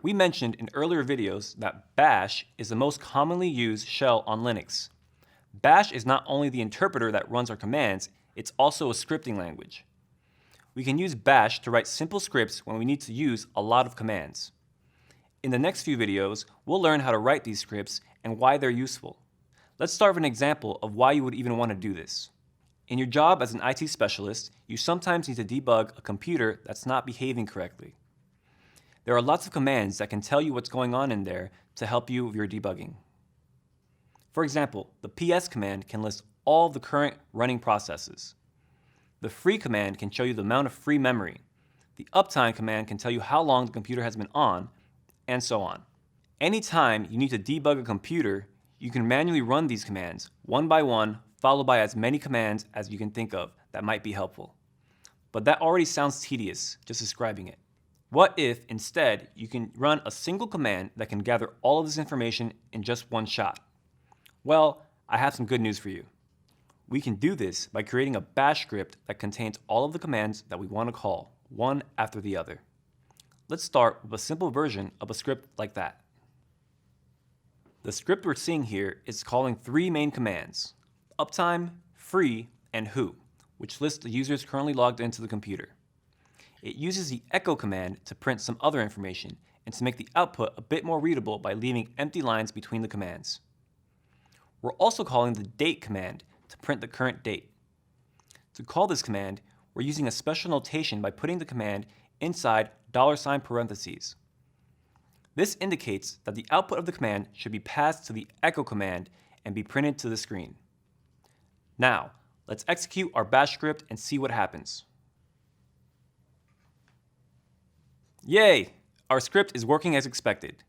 We mentioned in earlier videos that bash is the most commonly used shell on Linux. Bash is not only the interpreter that runs our commands, it's also a scripting language. We can use bash to write simple scripts when we need to use a lot of commands. In the next few videos, we'll learn how to write these scripts and why they're useful. Let's start with an example of why you would even want to do this. In your job as an IT specialist, you sometimes need to debug a computer that's not behaving correctly. There are lots of commands that can tell you what's going on in there to help you with your debugging. For example, the ps command can list all the current running processes. The free command can show you the amount of free memory. The uptime command can tell you how long the computer has been on, and so on. Anytime you need to debug a computer, you can manually run these commands one by one, followed by as many commands as you can think of that might be helpful. But that already sounds tedious, just describing it. What if, instead, you can run a single command that can gather all of this information in just one shot? Well, I have some good news for you. We can do this by creating a bash script that contains all of the commands that we want to call, one after the other. Let's start with a simple version of a script like that. The script we're seeing here is calling three main commands: uptime, free, and who, which lists the users currently logged into the computer. It uses the echo command to print some other information and to make the output a bit more readable by leaving empty lines between the commands. We're also calling the date command to print the current date. To call this command, we're using a special notation by putting the command inside $ parentheses. This indicates that the output of the command should be passed to the echo command and be printed to the screen. Now, let's execute our bash script and see what happens. Yay! Our script is working as expected.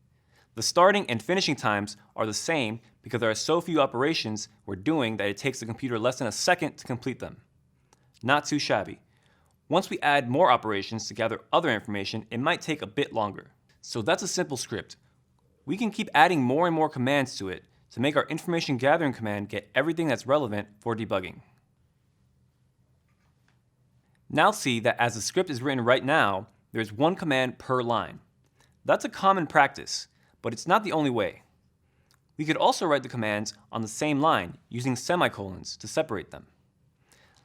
The starting and finishing times are the same because there are so few operations we're doing that it takes the computer less than a second to complete them. Not too shabby. Once we add more operations to gather other information, it might take a bit longer. So that's a simple script. We can keep adding more and more commands to it to make our information gathering command get everything that's relevant for debugging. Now see that as the script is written right now, there's one command per line. That's a common practice, but it's not the only way. We could also write the commands on the same line using semicolons to separate them.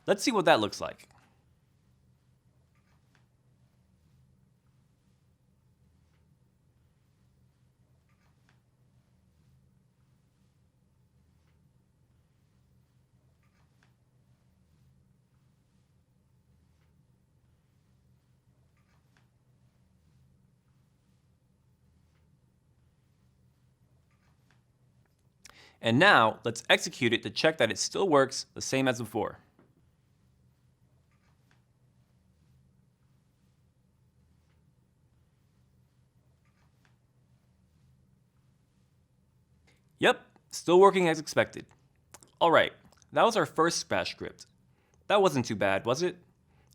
Let's see what that looks like. And now, let's execute it to check that it still works the same as before. Yep, still working as expected. Alright, that was our first bash script. That wasn't too bad, was it?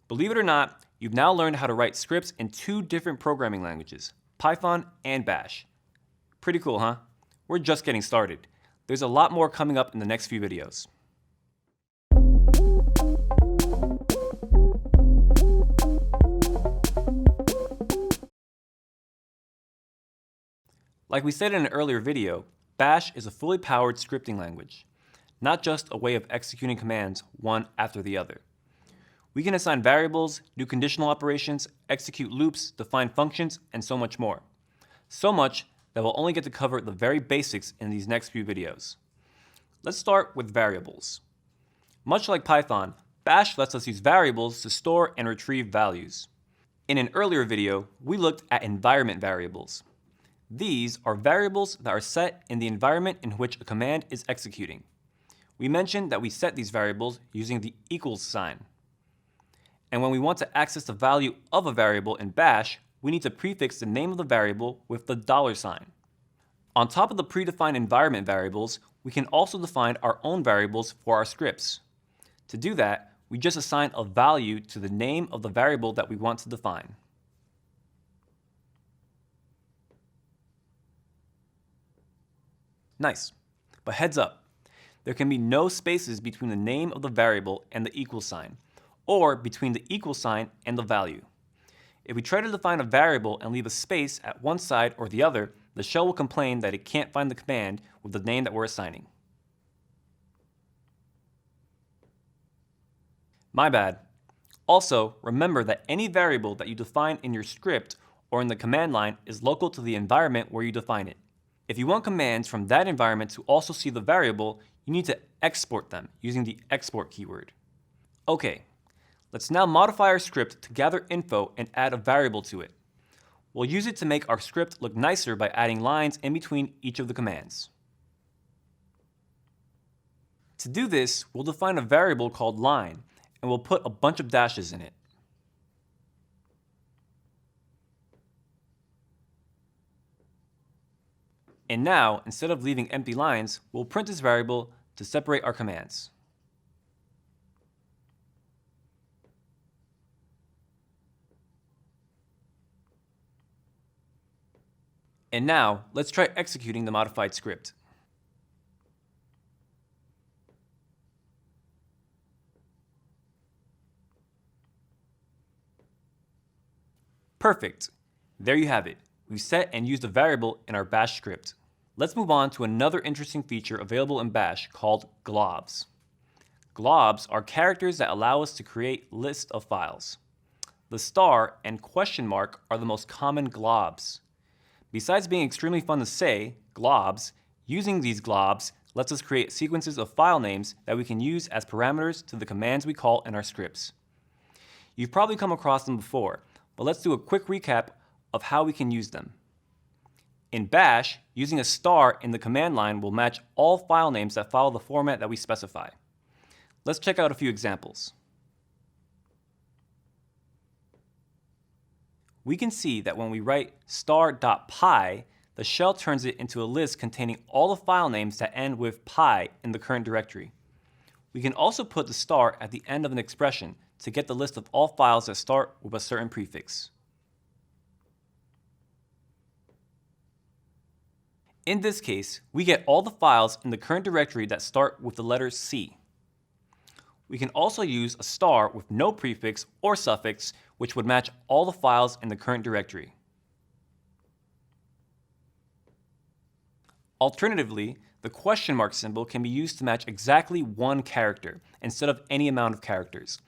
Believe it or not, you've now learned how to write scripts in two different programming languages, Python and Bash. Pretty cool, huh? We're just getting started. There's a lot more coming up in the next few videos. Like we said in an earlier video, Bash is a fully powered scripting language, not just a way of executing commands one after the other. We can assign variables, do conditional operations, execute loops, define functions, and so much more. So much that we'll only get to cover the very basics in these next few videos. Let's start with variables. Much like Python, Bash lets us use variables to store and retrieve values. In an earlier video, we looked at environment variables. These are variables that are set in the environment in which a command is executing. We mentioned that we set these variables using the equals sign. And when we want to access the value of a variable in Bash, we need to prefix the name of the variable with the $sign. On top of the predefined environment variables, we can also define our own variables for our scripts. To do that, we just assign a value to the name of the variable that we want to define. Nice. But heads up, there can be no spaces between the name of the variable and the equal sign, or between the equal sign and the value. If we try to define a variable and leave a space at one side or the other, the shell will complain that it can't find the command with the name that we're assigning. My bad. Also, remember that any variable that you define in your script or in the command line is local to the environment where you define it. If you want commands from that environment to also see the variable, you need to export them using the export keyword. Okay, let's now modify our script to gather info and add a variable to it. We'll use it to make our script look nicer by adding lines in between each of the commands. To do this, we'll define a variable called line, and we'll put a bunch of dashes in it. And now, instead of leaving empty lines, we'll print this variable to separate our commands. And now, let's try executing the modified script. Perfect. There you have it. We've set and used a variable in our bash script. Let's move on to another interesting feature available in bash called globs. Globs are characters that allow us to create lists of files. The star and question mark are the most common globs. Besides being extremely fun to say, globs, using these globs lets us create sequences of file names that we can use as parameters to the commands we call in our scripts. You've probably come across them before, but let's do a quick recap of how we can use them. In bash, using a star in the command line will match all file names that follow the format that we specify. Let's check out a few examples. We can see that when we write star.py, the shell turns it into a list containing all the file names that end with py in the current directory. We can also put the star at the end of an expression to get the list of all files that start with a certain prefix. In this case, we get all the files in the current directory that start with the letter C. We can also use a star with no prefix or suffix, which would match all the files in the current directory. Alternatively, the question mark symbol can be used to match exactly one character instead of any amount of characters,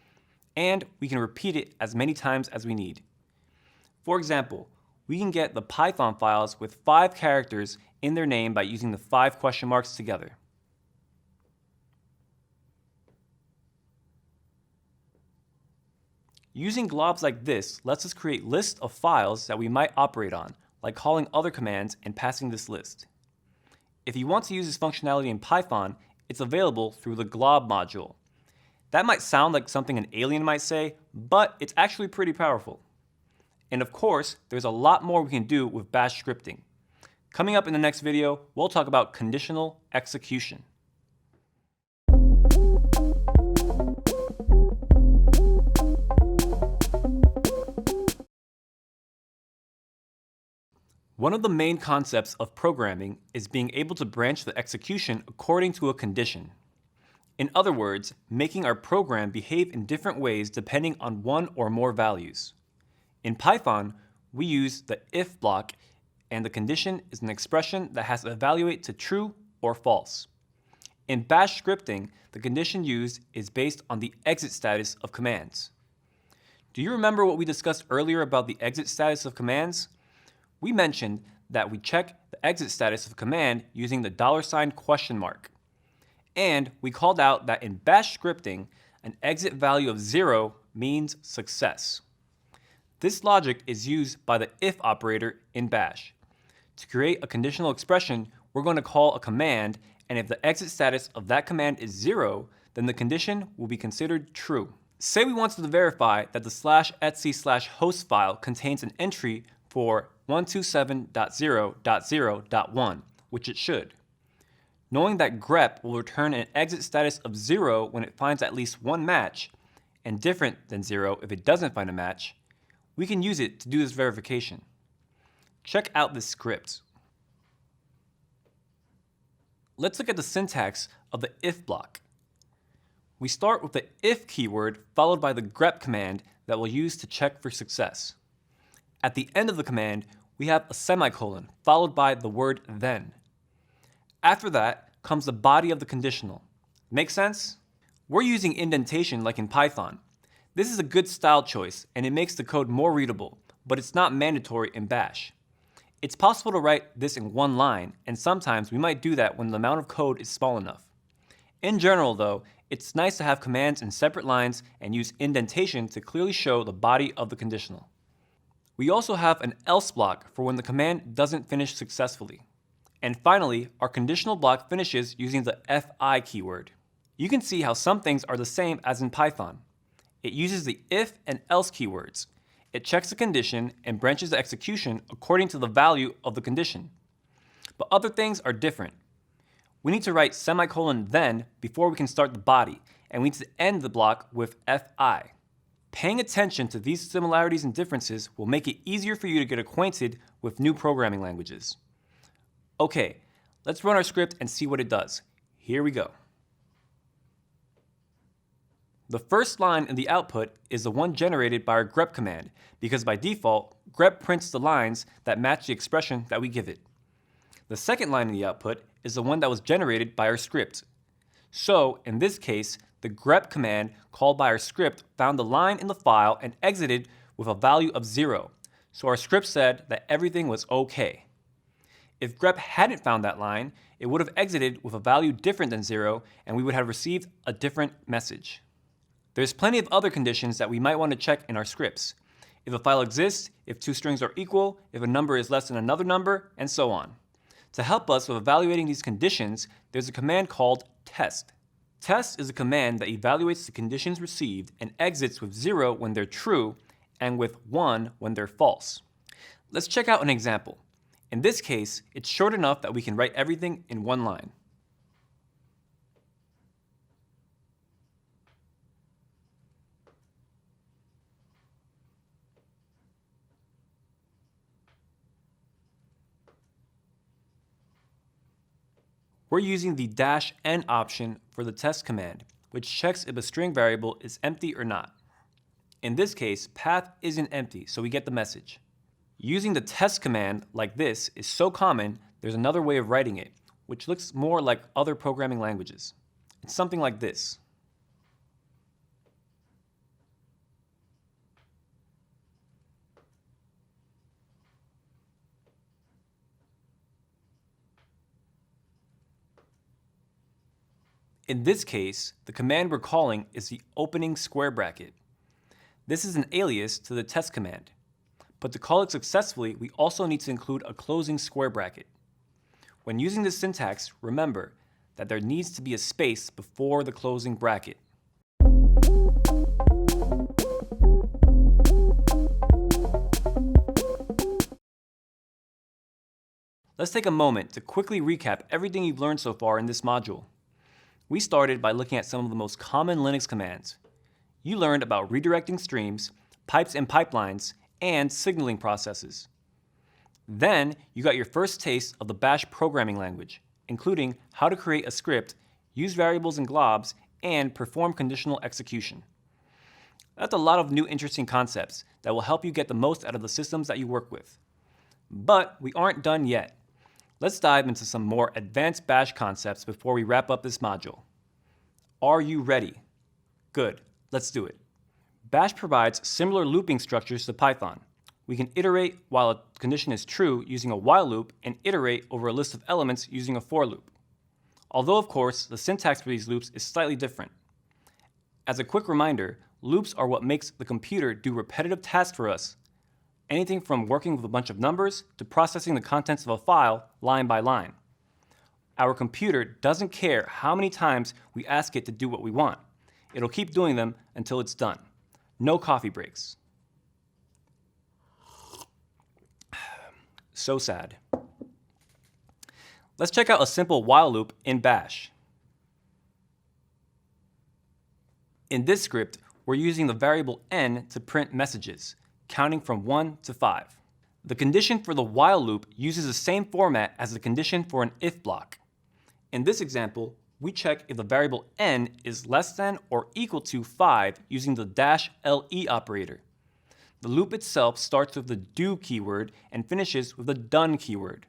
and we can repeat it as many times as we need. For example, we can get the Python files with 5 characters in their name by using the 5 question marks together. Using globs like this lets us create lists of files that we might operate on, like calling other commands and passing this list. If you want to use this functionality in Python, it's available through the glob module. That might sound like something an alien might say, but it's actually pretty powerful. And of course, there's a lot more we can do with bash scripting. Coming up in the next video, we'll talk about conditional execution. One of the main concepts of programming is being able to branch the execution according to a condition. In other words, making our program behave in different ways depending on one or more values. In Python, we use the if block, and the condition is an expression that has to evaluate to true or false. In bash scripting, the condition used is based on the exit status of commands. Do you remember what we discussed earlier about the exit status of commands? We mentioned that we check the exit status of a command using the $question mark. And we called out that in bash scripting, an exit value of 0 means success. This logic is used by the if operator in bash. To create a conditional expression, we're going to call a command, and if the exit status of that command is 0, then the condition will be considered true. Say we wanted to verify that the /etc/host file contains an entry for 127.0.0.1, which it should. Knowing that grep will return an exit status of 0 when it finds at least one match, and different than 0 if it doesn't find a match, we can use it to do this verification. Check out this script. Let's look at the syntax of the if block. We start with the if keyword followed by the grep command that we'll use to check for success. At the end of the command, we have a semicolon followed by the word then. After that comes the body of the conditional. Make sense? We're using indentation like in Python. This is a good style choice and it makes the code more readable, but it's not mandatory in Bash. It's possible to write this in one line, and sometimes we might do that when the amount of code is small enough. In general though, it's nice to have commands in separate lines and use indentation to clearly show the body of the conditional. We also have an else block for when the command doesn't finish successfully. And finally, our conditional block finishes using the fi keyword. You can see how some things are the same as in Python. It uses the if and else keywords. It checks the condition and branches the execution according to the value of the condition. But other things are different. We need to write semicolon then before we can start the body, and we need to end the block with fi. Paying attention to these similarities and differences will make it easier for you to get acquainted with new programming languages. Okay, let's run our script and see what it does. Here we go. The first line in the output is the one generated by our grep command, because by default, grep prints the lines that match the expression that we give it. The second line in the output is the one that was generated by our script. So, in this case, the grep command called by our script found the line in the file and exited with a value of 0. So our script said that everything was okay. If grep hadn't found that line, it would have exited with a value different than 0, and we would have received a different message. There's plenty of other conditions that we might want to check in our scripts. If a file exists, if two strings are equal, if a number is less than another number, and so on. To help us with evaluating these conditions, there's a command called test. Test is a command that evaluates the conditions received and exits with 0 when they're true and with 1 when they're false. Let's check out an example. In this case, it's short enough that we can write everything in one line. We're using the -n option for the test command, which checks if a string variable is empty or not. In this case, path isn't empty, so we get the message. Using the test command like this is so common, there's another way of writing it, which looks more like other programming languages. It's something like this. In this case, the command we're calling is the opening square bracket. This is an alias to the test command. But to call it successfully, we also need to include a closing square bracket. When using this syntax, remember that there needs to be a space before the closing bracket. Let's take a moment to quickly recap everything you've learned so far in this module. We started by looking at some of the most common Linux commands. You learned about redirecting streams, pipes and pipelines, and signaling processes. Then you got your first taste of the Bash programming language, including how to create a script, use variables and globs, and perform conditional execution. That's a lot of new interesting concepts that will help you get the most out of the systems that you work with. But we aren't done yet. Let's dive into some more advanced Bash concepts before we wrap up this module. Are you ready? Good, let's do it. Bash provides similar looping structures to Python. We can iterate while a condition is true using a while loop and iterate over a list of elements using a for loop. Although, of course, the syntax for these loops is slightly different. As a quick reminder, loops are what makes the computer do repetitive tasks for us. Anything from working with a bunch of numbers to processing the contents of a file line by line. Our computer doesn't care how many times we ask it to do what we want. It'll keep doing them until it's done. No coffee breaks. So sad. Let's check out a simple while loop in Bash. In this script, we're using the variable n to print messages, counting from 1 to 5. The condition for the while loop uses the same format as the condition for an if block. In this example, we check if the variable n is less than or equal to 5 using the -le operator. The loop itself starts with the do keyword and finishes with the done keyword.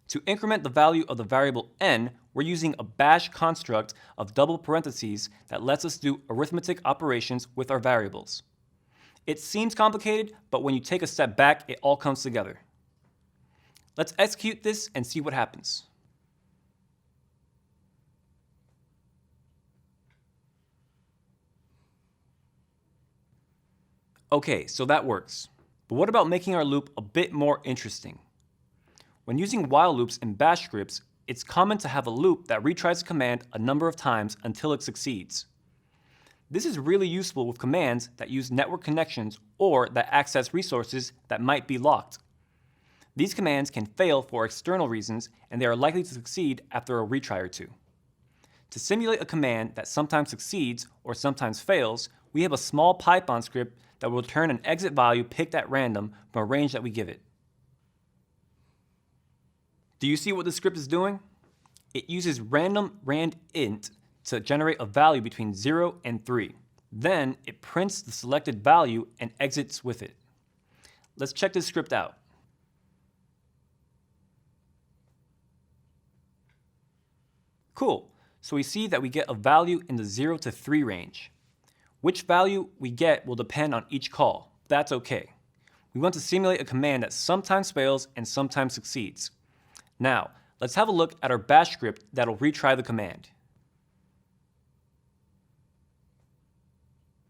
To increment the value of the variable n, we're using a bash construct of double parentheses that lets us do arithmetic operations with our variables. It seems complicated, but when you take a step back, it all comes together. Let's execute this and see what happens. Okay, so that works. But what about making our loop a bit more interesting? When using while loops in bash scripts, it's common to have a loop that retries a command a number of times until it succeeds. This is really useful with commands that use network connections or that access resources that might be locked. These commands can fail for external reasons, and they are likely to succeed after a retry or two. To simulate a command that sometimes succeeds or sometimes fails, we have a small Python script that will return an exit value picked at random from a range that we give it. Do you see what this script is doing? It uses random randint to generate a value between 0 and 3. Then it prints the selected value and exits with it. Let's check this script out. Cool, so we see that we get a value in the 0 to 3 range. Which value we get will depend on each call. That's okay. We want to simulate a command that sometimes fails and sometimes succeeds. Now, let's have a look at our bash script that'll retry the command.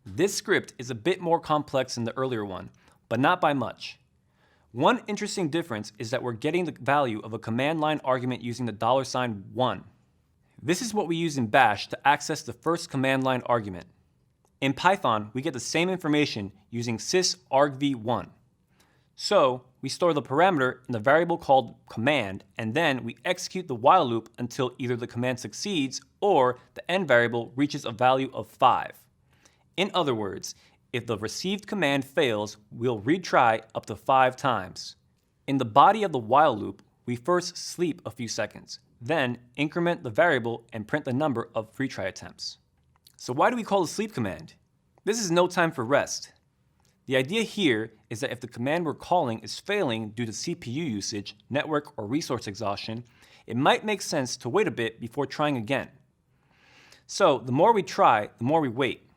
This script is a bit more complex than the earlier one, but not by much. One interesting difference is that we're getting the value of a command line argument using the $1. This is what we use in bash to access the first command line argument. In Python, we get the same information using sysargv1. So, we store the parameter in the variable called command, and then we execute the while loop until either the command succeeds or the end variable reaches a value of 5. In other words, if the received command fails, we'll retry up to 5 times. In the body of the while loop, we first sleep a few seconds, then increment the variable and print the number of retry attempts. So why do we call the sleep command? This is no time for rest. The idea here is that if the command we're calling is failing due to CPU usage, network, or resource exhaustion, it might make sense to wait a bit before trying again. So the more we try, the more we wait.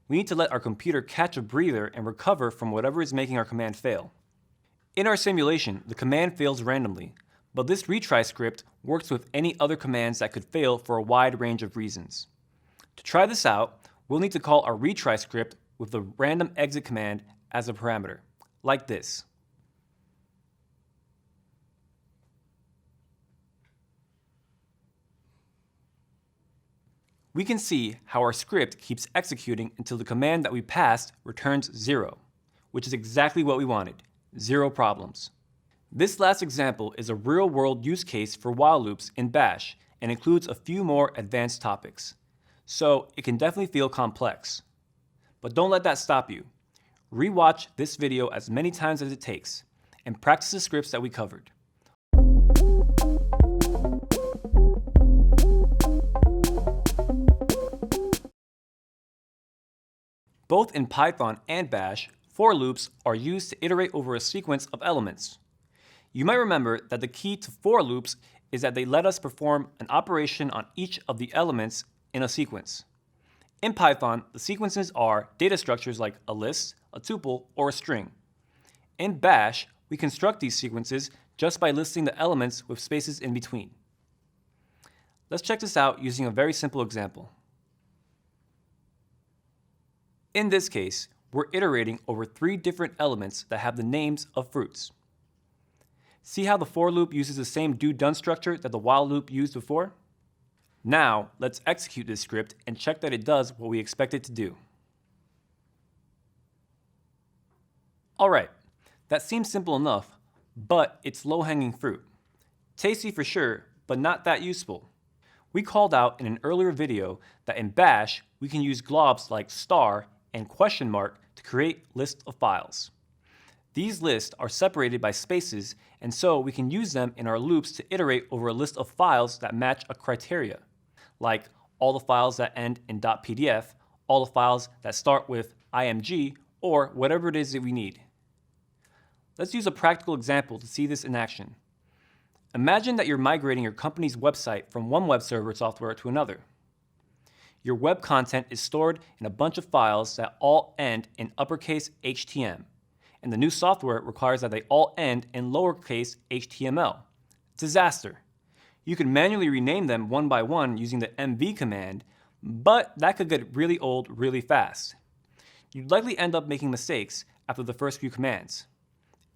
We need to let our computer catch a breather and recover from whatever is making our command fail. In our simulation, the command fails randomly, but this retry script works with any other commands that could fail for a wide range of reasons. To try this out, we'll need to call our retry script with the random exit command as a parameter, like this. We can see how our script keeps executing until the command that we passed returns 0, which is exactly what we wanted, 0 problems. This last example is a real-world use case for while loops in bash and includes a few more advanced topics. So it can definitely feel complex. But don't let that stop you. Rewatch this video as many times as it takes and practice the scripts that we covered. Both in Python and bash, for loops are used to iterate over a sequence of elements. You might remember that the key to for loops is that they let us perform an operation on each of the elements in a sequence. In Python, the sequences are data structures like a list, a tuple, or a string. In bash, we construct these sequences just by listing the elements with spaces in between. Let's check this out using a very simple example. In this case, we're iterating over 3 different elements that have the names of fruits. See how the for loop uses the same do-done structure that the while loop used before? Now, let's execute this script and check that it does what we expect it to do. Alright, that seems simple enough, but it's low-hanging fruit. Tasty for sure, but not that useful. We called out in an earlier video that in bash, we can use globs like star and question mark to create lists of files. These lists are separated by spaces, and so we can use them in our loops to iterate over a list of files that match a criteria, like all the files that end in .pdf, all the files that start with img, or whatever it is that we need. Let's use a practical example to see this in action. Imagine that you're migrating your company's website from one web server software to another. Your web content is stored in a bunch of files that all end in uppercase HTML, and the new software requires that they all end in lowercase HTML. Disaster. You can manually rename them one by one using the mv command, but that could get really old really fast. You'd likely end up making mistakes after the first few commands.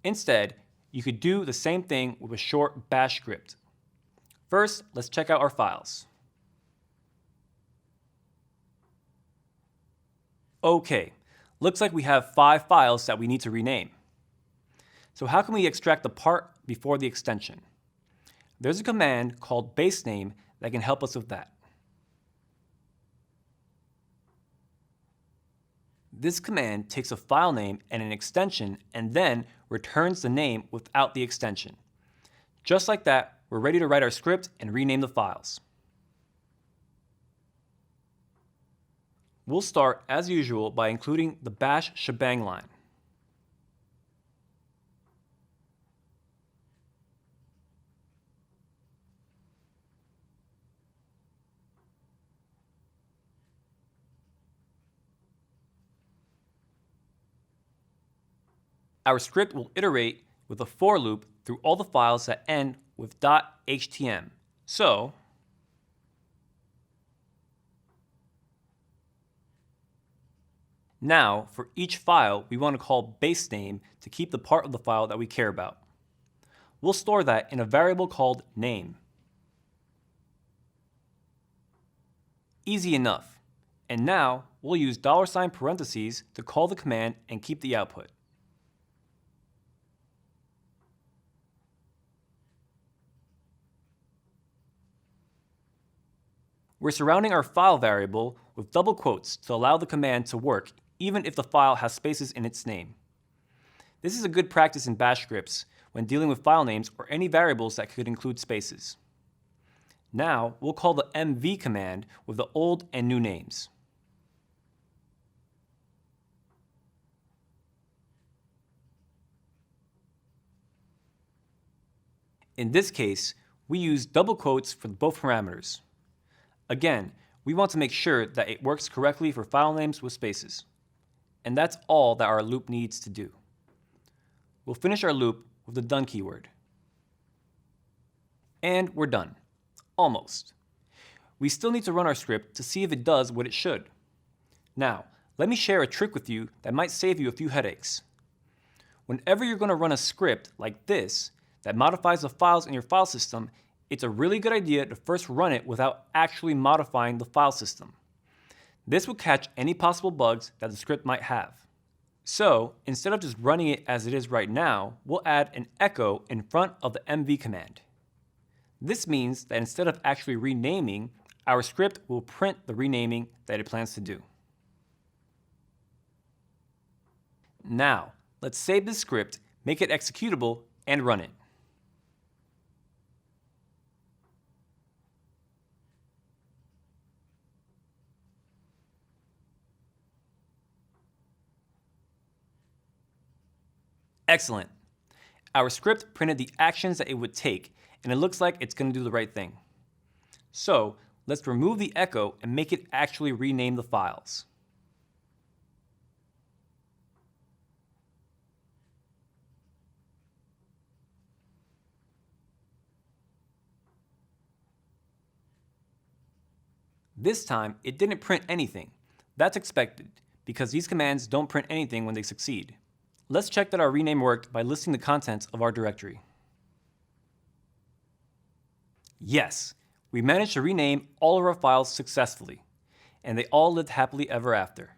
Instead, you could do the same thing with a short bash script. First, let's check out our files. Okay, looks like we have 5 files that we need to rename. So how can we extract the part before the extension? There's a command called basename that can help us with that. This command takes a file name and an extension and then returns the name without the extension. Just like that, we're ready to write our script and rename the files. We'll start, as usual, by including the bash shebang line. Our script will iterate with a for loop through all the files that end with .htm. So, now, for each file, we want to call basename to keep the part of the file that we care about. We'll store that in a variable called name. Easy enough. And now, we'll use $parentheses to call the command and keep the output. We're surrounding our file variable with double quotes to allow the command to work even if the file has spaces in its name. This is a good practice in bash scripts when dealing with file names or any variables that could include spaces. Now, we'll call the mv command with the old and new names. In this case, we use double quotes for both parameters. Again, we want to make sure that it works correctly for file names with spaces. And that's all that our loop needs to do. We'll finish our loop with the done keyword. And we're done. Almost. We still need to run our script to see if it does what it should. Now, let me share a trick with you that might save you a few headaches. Whenever you're going to run a script like this that modifies the files in your file system, it's a really good idea to first run it without actually modifying the file system. This will catch any possible bugs that the script might have. So, instead of just running it as it is right now, we'll add an echo in front of the mv command. This means that instead of actually renaming, our script will print the renaming that it plans to do. Now, let's save this script, make it executable, and run it. Excellent. Our script printed the actions that it would take, and it looks like it's going to do the right thing. So, let's remove the echo and make it actually rename the files. This time, it didn't print anything. That's expected, because these commands don't print anything when they succeed. Let's check that our rename worked by listing the contents of our directory. Yes, we managed to rename all of our files successfully, and they all lived happily ever after.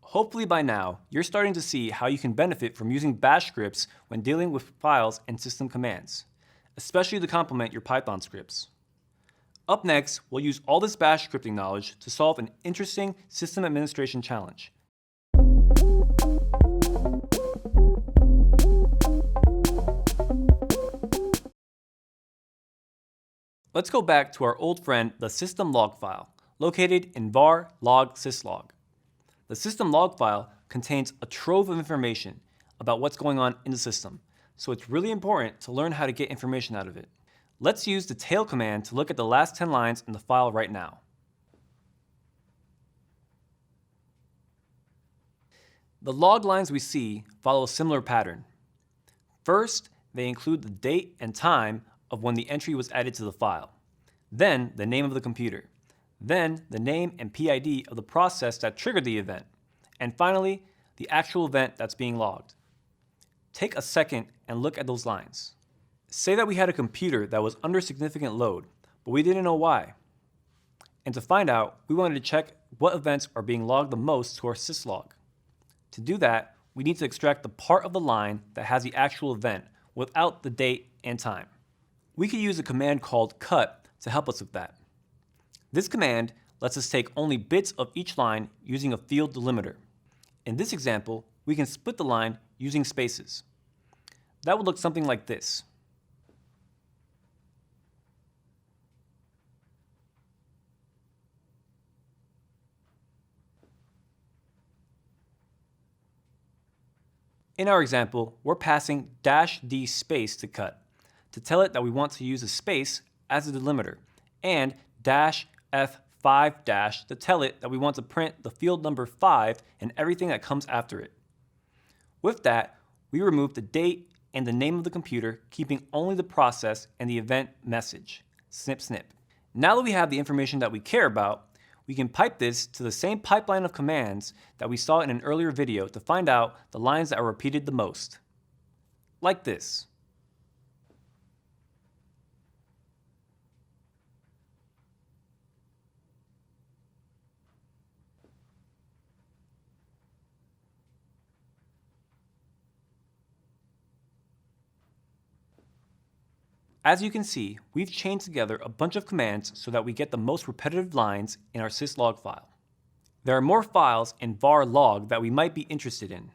Hopefully by now, you're starting to see how you can benefit from using bash scripts when dealing with files and system commands, especially to complement your Python scripts. Up next, we'll use all this bash scripting knowledge to solve an interesting system administration challenge. Let's go back to our old friend, the system log file, located in var log syslog. The system log file contains a trove of information about what's going on in the system, so it's really important to learn how to get information out of it. Let's use the tail command to look at the last 10 lines in the file right now. The log lines we see follow a similar pattern. First, they include the date and time of when the entry was added to the file, then the name of the computer, then the name and PID of the process that triggered the event, and finally, the actual event that's being logged. Take a second and look at those lines. Say that we had a computer that was under significant load, but we didn't know why. And to find out, we wanted to check what events are being logged the most to our syslog. To do that, we need to extract the part of the line that has the actual event without the date and time. We could use a command called cut to help us with that. This command lets us take only bits of each line using a field delimiter. In this example, we can split the line using spaces. That would look something like this. In our example, we're passing -d space to cut to tell it that we want to use a space as a delimiter, and -f5- to tell it that we want to print the field number 5 and everything that comes after it. With that, we remove the date and the name of the computer, keeping only the process and the event message. Snip, snip. Now that we have the information that we care about, we can pipe this to the same pipeline of commands that we saw in an earlier video to find out the lines that are repeated the most. Like this. As you can see, we've chained together a bunch of commands so that we get the most repetitive lines in our syslog file. There are more files in var log that we might be interested in.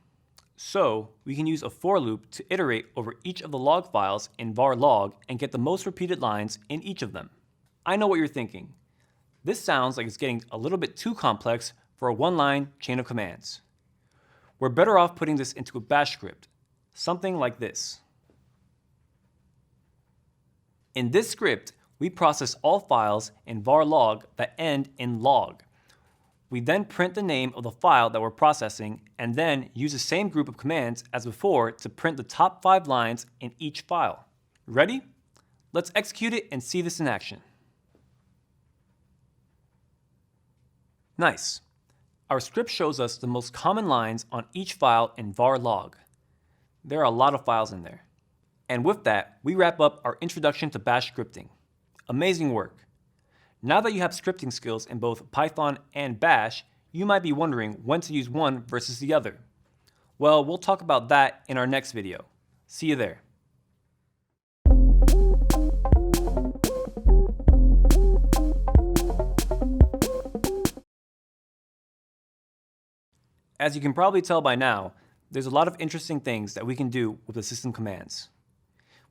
So we can use a for loop to iterate over each of the log files in var log and get the most repeated lines in each of them. I know what you're thinking. This sounds like it's getting a little bit too complex for a one-line chain of commands. We're better off putting this into a bash script, something like this. In this script, we process all files in var log that end in log. We then print the name of the file that we're processing and then use the same group of commands as before to print the top 5 lines in each file. Ready? Let's execute it and see this in action. Nice. Our script shows us the most common lines on each file in var log. There are a lot of files in there. And with that, we wrap up our introduction to bash scripting. Amazing work. Now that you have scripting skills in both Python and bash, you might be wondering when to use one versus the other. Well, we'll talk about that in our next video. See you there. As you can probably tell by now, there's a lot of interesting things that we can do with the system commands.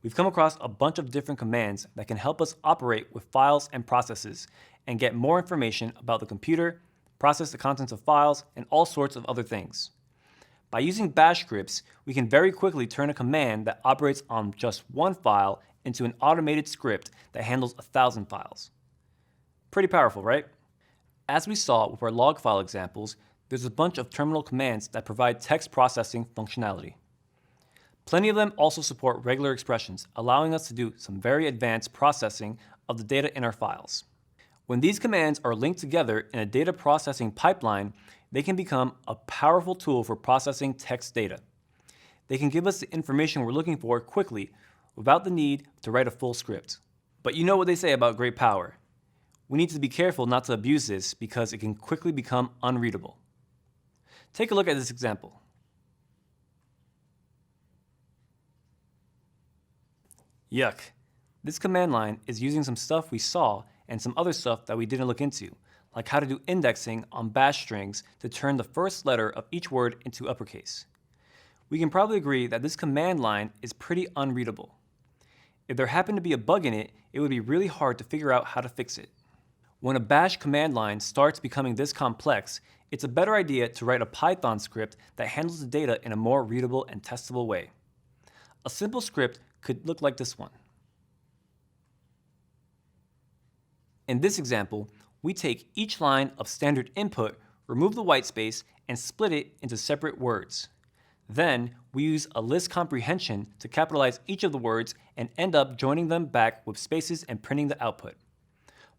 We've come across a bunch of different commands that can help us operate with files and processes and get more information about the computer, process the contents of files, and all sorts of other things. By using bash scripts, we can very quickly turn a command that operates on just one file into an automated script that handles 1,000 files. Pretty powerful, right? As we saw with our log file examples, there's a bunch of terminal commands that provide text processing functionality. Plenty of them also support regular expressions, allowing us to do some very advanced processing of the data in our files. When these commands are linked together in a data processing pipeline, they can become a powerful tool for processing text data. They can give us the information we're looking for quickly without the need to write a full script. But you know what they say about great power. We need to be careful not to abuse this because it can quickly become unreadable. Take a look at this example. Yuck. This command line is using some stuff we saw and some other stuff that we didn't look into, like how to do indexing on bash strings to turn the first letter of each word into uppercase. We can probably agree that this command line is pretty unreadable. If there happened to be a bug in it, it would be really hard to figure out how to fix it. When a bash command line starts becoming this complex, it's a better idea to write a Python script that handles the data in a more readable and testable way. A simple script could look like this one. In this example, we take each line of standard input, remove the white space, and split it into separate words. Then, we use a list comprehension to capitalize each of the words and end up joining them back with spaces and printing the output.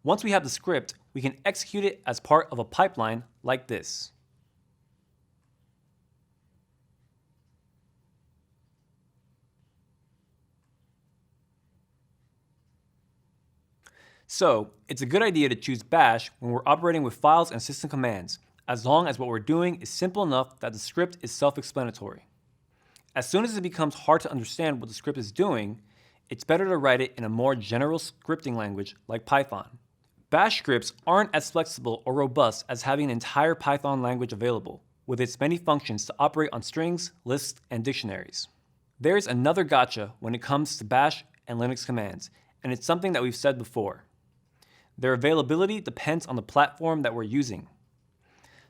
Once we have the script, we can execute it as part of a pipeline like this. So, it's a good idea to choose bash when we're operating with files and system commands, as long as what we're doing is simple enough that the script is self-explanatory. As soon as it becomes hard to understand what the script is doing, it's better to write it in a more general scripting language like Python. Bash scripts aren't as flexible or robust as having an entire Python language available, with its many functions to operate on strings, lists, and dictionaries. There's another gotcha when it comes to bash and Linux commands, and it's something that we've said before. Their availability depends on the platform that we're using.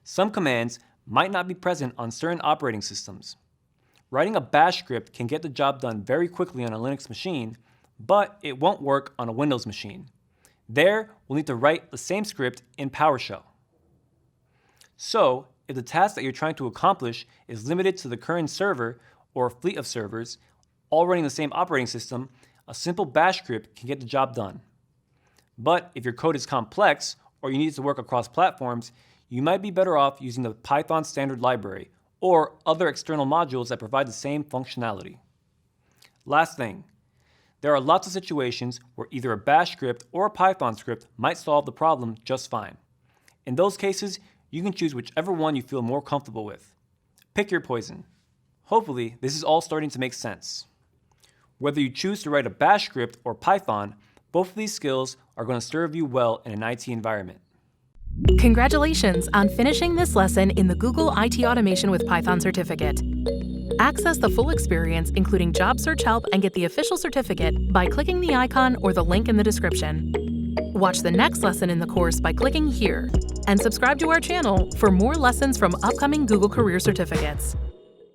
Some commands might not be present on certain operating systems. Writing a bash script can get the job done very quickly on a Linux machine, but it won't work on a Windows machine. There, we'll need to write the same script in PowerShell. So, if the task that you're trying to accomplish is limited to the current server or fleet of servers, all running the same operating system, a simple bash script can get the job done. But if your code is complex, or you need it to work across platforms, you might be better off using the Python standard library, or other external modules that provide the same functionality. Last thing, there are lots of situations where either a bash script or a Python script might solve the problem just fine. In those cases, you can choose whichever one you feel more comfortable with. Pick your poison. Hopefully, this is all starting to make sense. Whether you choose to write a bash script or Python, both of these skills are going to serve you well in an IT environment. Congratulations on finishing this lesson in the Google IT Automation with Python certificate. Access the full experience, including job search help, and get the official certificate by clicking the icon or the link in the description. Watch the next lesson in the course by clicking here, and subscribe to our channel for more lessons from upcoming Google Career Certificates.